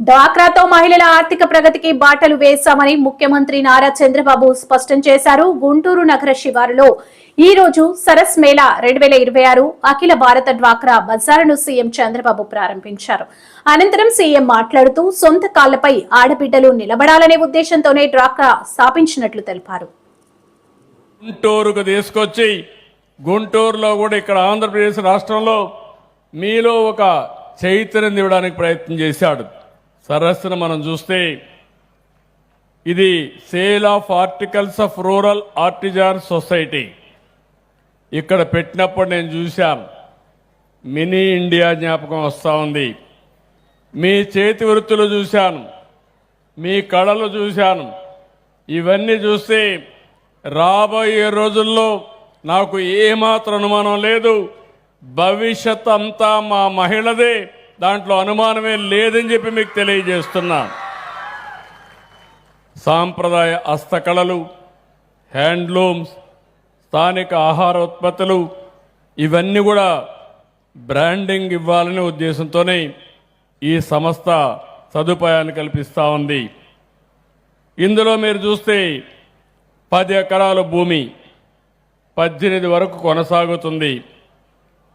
డ్వాక్రాతో మహిళల ఆర్థిక ప్రగతికి బాటలు వేశామని ముఖ్యమంత్రి నారా చంద్రబాబు స్పష్టం చేశారు. గుంటూరు నగర శివారులో ఈ రోజు సరస్ మేళా 2026 అఖిల భారత డ్వాక్రా బజారును సీఎం చంద్రబాబు ప్రారంభించారు. అనంతరం సీఎం మాట్లాడుతూ సొంత కాళ్లపై ఆడబిడ్డలు నిలబడాలనే ఉద్దేశంతోనే డ్వాక్రా స్థాపించినట్లు తెలిపారు. గుంటూరుకు తీసుకొచ్చి గుంటూరులో కూడా ఇక్కడ ఆంధ్రప్రదేశ్ రాష్ట్రంలో మీలో ఒక చైతన్యం ఇవ్వడానికి ప్రయత్నం చేశాడు. సరస్సును మనం చూస్తే ఇది sale of articles of rural artisan society ఇక్కడ పెట్టినప్పుడు నేను చూశాను. మినీ ఇండియా జ్ఞాపకం వస్తూ ఉంది. మీ చేతి వృత్తులు చూశాను, మీ కళలు చూశాను. ఇవన్నీ చూస్తే రాబోయే రోజుల్లో నాకు ఏమాత్రం అనుమానం లేదు, భవిష్యత్ అంతా మా మహిళదే, దాంట్లో అనుమానమే లేదని చెప్పి మీకు తెలియజేస్తున్నా. సాంప్రదాయ హస్తకళలు, హ్యాండ్లూమ్స్, స్థానిక ఆహార ఉత్పత్తులు ఇవన్నీ కూడా బ్రాండింగ్ ఇవ్వాలనే ఉద్దేశంతోనే ఈ సంస్థ సదుపాయాన్ని కల్పిస్తూ ఉంది. ఇందులో మీరు చూస్తే 10 ఎకరాల భూమి 18 వరకు కొనసాగుతుంది.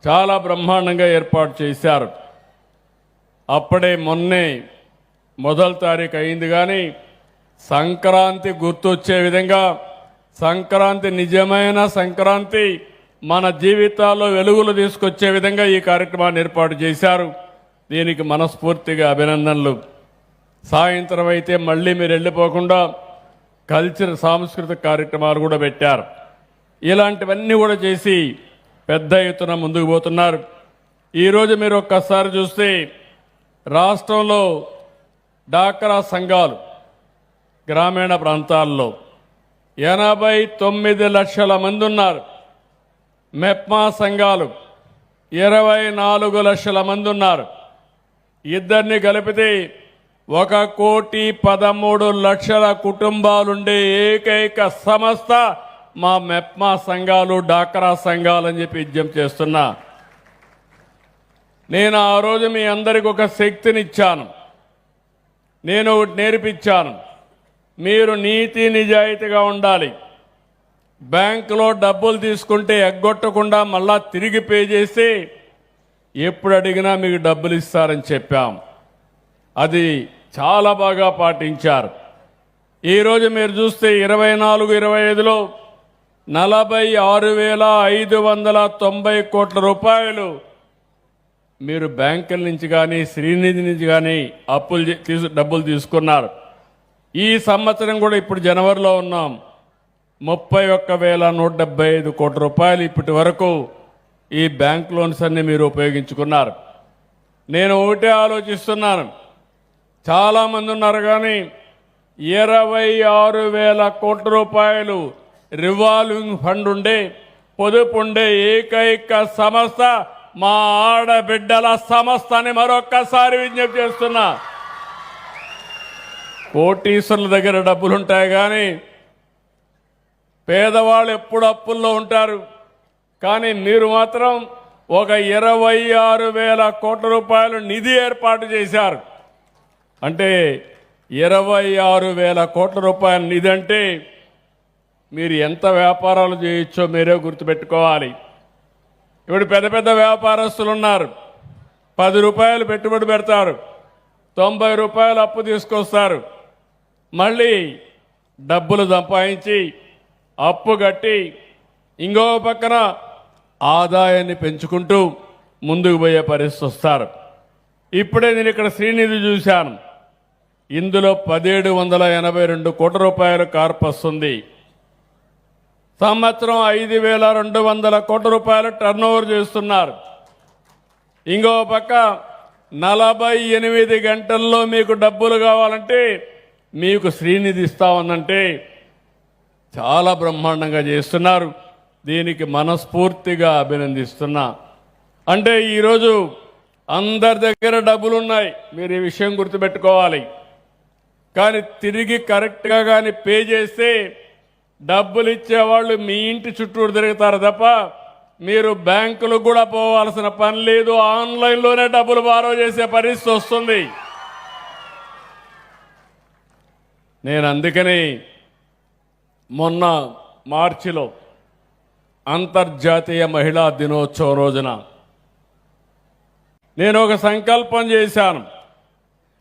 చాలా బ్రహ్మాండంగా ఏర్పాటు చేశారు. అప్పుడే మొన్నే మొదటి తారీఖు అయింది. కానీ సంక్రాంతి గుర్తొచ్చే విధంగా, సంక్రాంతి నిజమైన సంక్రాంతి మన జీవితాల్లో వెలుగులు తీసుకొచ్చే విధంగా ఈ కార్యక్రమాన్ని ఏర్పాటు చేశారు. దీనికి మనస్ఫూర్తిగా అభినందనలు. సాయంత్రం అయితే మళ్ళీ మీరు వెళ్ళిపోకుండా సాంస్కృతిక కార్యక్రమాలు కూడా పెట్టారు. ఇలాంటివన్నీ కూడా చేసి పెద్ద ఎత్తున ముందుకు పోతున్నారు. ఈరోజు మీరు ఒక్కసారి చూస్తే రాష్ట్రంలో డాక్రా సంఘాలు గ్రామీణ ప్రాంతాల్లో 89 లక్షల మంది ఉన్నారు. మెప్మా సంఘాలు 24 లక్షల మంది ఉన్నారు. ఇద్దరిని కలిపితే 1,13,00,000 కుటుంబాలుండే ఏకైక సంస్థ మా మెప్మా సంఘాలు, డాక్రా సంఘాలు అని చెప్పి విజ్ఞప్తి చేస్తున్నా. నేను ఆ రోజు మీ అందరికి ఒక శక్తినిచ్చాను, నేను ఒకటి నేర్పించాను. మీరు నీతి నిజాయితీగా ఉండాలి. బ్యాంకులో డబ్బులు తీసుకుంటే ఎగ్గొట్టకుండా మళ్ళా తిరిగి పే చేసి ఎప్పుడు అడిగినా మీకు డబ్బులు ఇస్తారని చెప్పాం. అది చాలా బాగా పాటించారు. ఈరోజు మీరు చూస్తే 24-25లో 46,590 కోట్ల రూపాయలు మీరు బ్యాంకుల నుంచి కానీ శ్రీనిధి నుంచి కానీ డబ్బులు తీసుకున్నారు. ఈ సంవత్సరం కూడా ఇప్పుడు జనవరిలో ఉన్నాం, 31,175 కోట్ల రూపాయలు ఇప్పటి వరకు ఈ బ్యాంక్ లోన్స్ అన్ని మీరు ఉపయోగించుకున్నారు. నేను ఒకటే ఆలోచిస్తున్నాను, చాలామంది ఉన్నారు కానీ 26,000 కోట్ల రూపాయలు రివాల్వింగ్ ఫండ్ ఉండే, పొదుపు ఉండే ఏకైక సంస్థ మా ఆడబిడ్డల సంస్థ అని మరొక్కసారి విజ్ఞప్తి చేస్తున్నా. కోటీశ్వరుల దగ్గర డబ్బులుంటాయి కానీ పేదవాళ్ళు ఎప్పుడు అప్పుల్లో ఉంటారు. కానీ మీరు మాత్రం ఒక 26,000 కోట్ల రూపాయలు నిధి ఏర్పాటు చేశారు. అంటే 26,000 కోట్ల రూపాయల నిధి అంటే మీరు ఎంత వ్యాపారాలు చేయొచ్చో మీరే గుర్తుపెట్టుకోవాలి. ఇప్పుడు పెద్ద పెద్ద వ్యాపారస్తులు ఉన్నారు, 10 రూపాయలు పెట్టుబడి పెడతారు, 90 రూపాయలు అప్పు తీసుకొస్తారు, మళ్ళీ డబ్బులు సంపాదించి అప్పు కట్టి ఇంకో పక్కన ఆదాయాన్ని పెంచుకుంటూ ముందుకు పోయే పరిస్థితి వస్తారు. ఇప్పుడే నేను ఇక్కడ శ్రీనిధి చూశాను, ఇందులో 1,782 కోట్ల రూపాయల కార్పస్ ఉంది. సంవత్సరం 5,200 కోట్ల రూపాయలు టర్న్ ఓవర్ చేస్తున్నారు. ఇంకో పక్క 48 గంటల్లో మీకు డబ్బులు కావాలంటే మీకు శ్రీనిధి ఇస్తామన్నంటే చాలా బ్రహ్మాండంగా చేస్తున్నారు. దీనికి మనస్ఫూర్తిగా అభినందిస్తున్నా. అంటే ఈరోజు అందరి దగ్గర డబ్బులున్నాయి, మీరు ఈ విషయం గుర్తుపెట్టుకోవాలి. కానీ తిరిగి కరెక్ట్గా కానీ పే చేస్తే డబ్బులు ఇచ్చేవాళ్ళు మీ ఇంటి చుట్టూరు తిరుగుతారు తప్ప మీరు బ్యాంకులకు కూడా పోవాల్సిన పని లేదు. ఆన్లైన్లోనే డబ్బులు బారో చేసే పరిస్థితి వస్తుంది. నేను అందుకని మొన్న మార్చిలో అంతర్జాతీయ మహిళా దినోత్సవం రోజున నేను ఒక సంకల్పం చేశాను.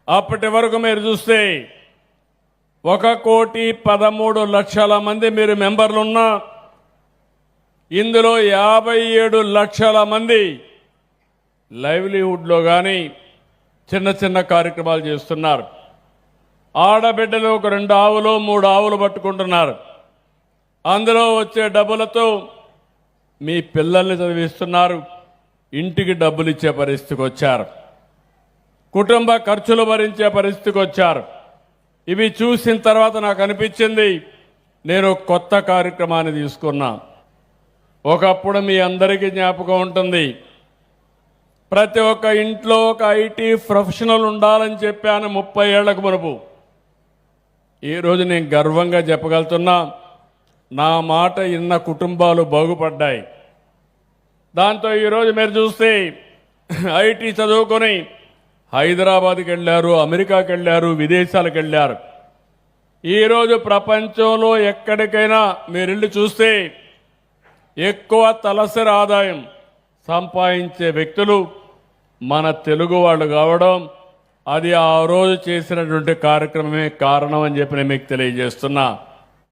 అప్పటి వరకు మీరు చూస్తే 1,13,00,000 మంది మీరు మెంబర్లున్నా ఇందులో 57 లక్షల మంది లైవ్లీహుడ్లో కానీ చిన్న చిన్న కార్యక్రమాలు చేస్తున్నారు. ఆడబిడ్డలు ఒక 2 ఆవులు 3 ఆవులు పట్టుకుంటున్నారు. అందులో వచ్చే డబ్బులతో మీ పిల్లల్ని చదివిస్తున్నారు. ఇంటికి డబ్బులు ఇచ్చే పరిస్థితికి వచ్చారు. కుటుంబ ఖర్చులు భరించే పరిస్థితికి వచ్చారు. ఇవి చూసిన తర్వాత నాకు అనిపించింది నేను కొత్త కార్యక్రమాన్ని తీసుకున్నా. ఒకప్పుడు మీ అందరికీ జ్ఞాపకం ఉంటుంది, ప్రతి ఒక్క ఇంట్లో ఒక ఐటీ ప్రొఫెషనల్ ఉండాలని చెప్పాను 30 ఏళ్లకు మునుపు. ఈరోజు నేను గర్వంగా చెప్పగలుగుతున్నా, నా మాట ఇన్న కుటుంబాలు బాగుపడ్డాయి. దాంతో ఈరోజు మీరు చూస్తే ఐటీ చదువుకొని హైదరాబాద్కి వెళ్ళారు, అమెరికాకి వెళ్ళారు, విదేశాలకు వెళ్ళారు. ఈరోజు ప్రపంచంలో ఎక్కడికైనా మీరు వెళ్ళి చూస్తే ఎక్కువ తలసరి ఆదాయం సంపాదించే వ్యక్తులు మన తెలుగు వాళ్ళు కావడం, అది ఆ రోజు చేసినటువంటి కార్యక్రమమే కారణం అని చెప్పి నేను మీకు తెలియజేస్తున్నా.